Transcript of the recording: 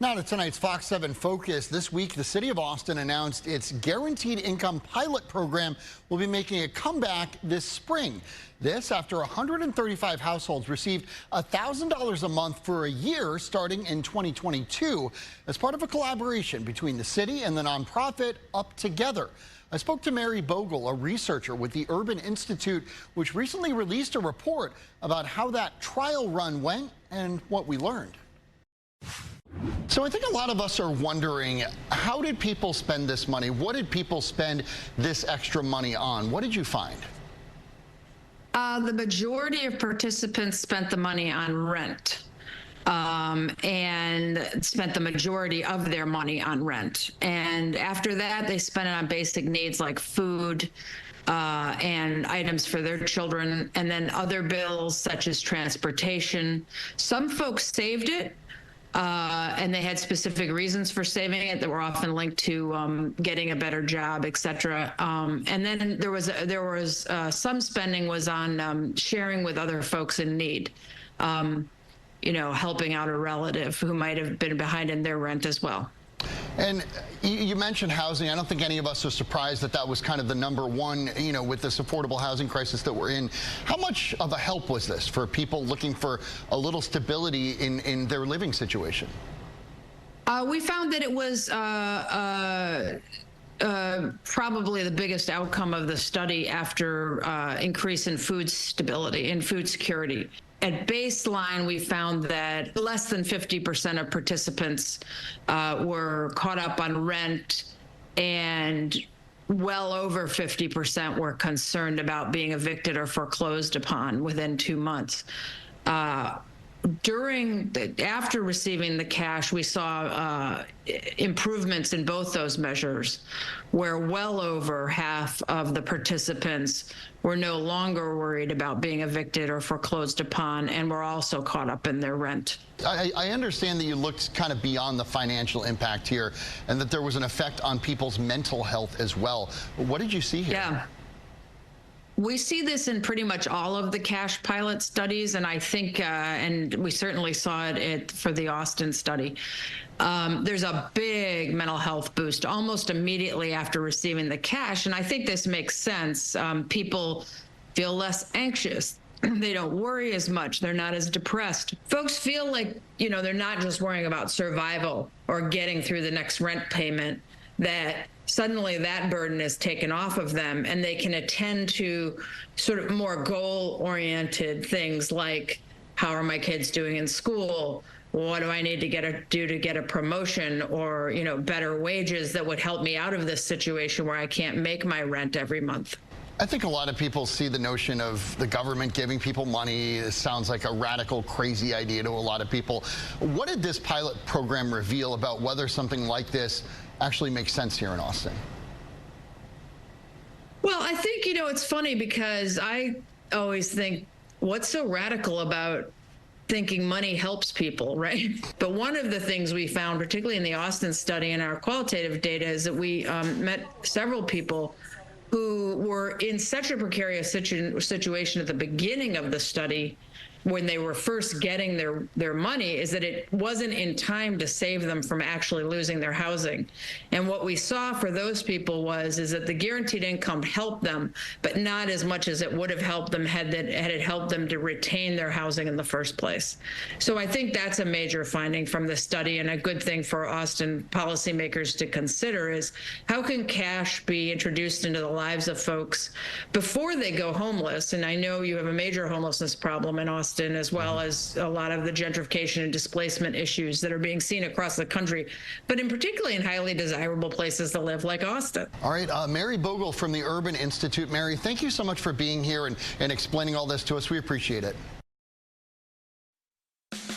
Now to tonight's Fox 7 Focus. This week, the city of Austin announced its guaranteed income pilot program will be making a comeback this spring. This after 135 households received $1,000 a month for a year starting in 2022 as part of a collaboration between the city and the nonprofit Up Together. I spoke to Mary Bogle, a researcher with the Urban Institute, which recently released a report about how that trial run went and what we learned. So I think a lot of us are wondering, how did people spend this money? What did people spend this extra money on? What did you find? The majority of participants spent the money on rent and spent the majority of their money on rent. And after that, they spent it on basic needs like food and items for their children, and then other bills such as transportation. Some folks saved it. And they had specific reasons for saving it that were often linked to getting a better job, et cetera. And then there was some spending was on sharing with other folks in need, helping out a relative who might have been behind in their rent as well. And you mentioned housing. I don't think any of us are surprised that that was kind of the number one, with this affordable housing crisis that we're in. How much of a help was this for people looking for a little stability in their living situation? We found that it was probably the biggest outcome of the study after increase in food stability and food security. At baseline, we found that less than 50% of participants were caught up on rent, and well over 50% were concerned about being evicted or foreclosed upon within 2 months. After receiving the cash, we saw improvements in both those measures, where well over half of the participants were no longer worried about being evicted or foreclosed upon, and were also caught up in their rent. I understand that you looked kind of beyond the financial impact here, and that there was an effect on people's mental health as well. What did you see here? Yeah. We see this in pretty much all of the cash pilot studies, and I think, and we certainly saw it for the Austin study. There's a big mental health boost almost immediately after receiving the cash, and I think this makes sense. People feel less anxious. They don't worry as much. They're not as depressed. Folks feel like, they're not just worrying about survival or getting through the next rent payment, that suddenly that burden is taken off of them, and they can attend to sort of more goal-oriented things like, how are my kids doing in school? What do I need to do to get a promotion, or better wages that would help me out of this situation where I can't make my rent every month? I think a lot of people see the notion of the government giving people money. It sounds like a radical, crazy idea to a lot of people. What did this pilot program reveal about whether something like this actually makes sense here in Austin? Well, I think, it's funny because I always think, what's so radical about thinking money helps people, right? But one of the things we found, particularly in the Austin study and our qualitative data, is that we met several people who were in such a precarious situation at the beginning of the study, when they were first getting their money, is that it wasn't in time to save them from actually losing their housing. And what we saw for those people is that the guaranteed income helped them, but not as much as it would have helped them had it helped them to retain their housing in the first place. So I think that's a major finding from the study, and a good thing for Austin policymakers to consider is, how can cash be introduced into the lives of folks before they go homeless? And I know you have a major homelessness problem in Austin, as well as a lot of the gentrification and displacement issues that are being seen across the country, but in particularly in highly desirable places to live like Austin. All right, Mary Bogle from the Urban Institute. Mary, thank you so much for being here and explaining all this to us. We appreciate it.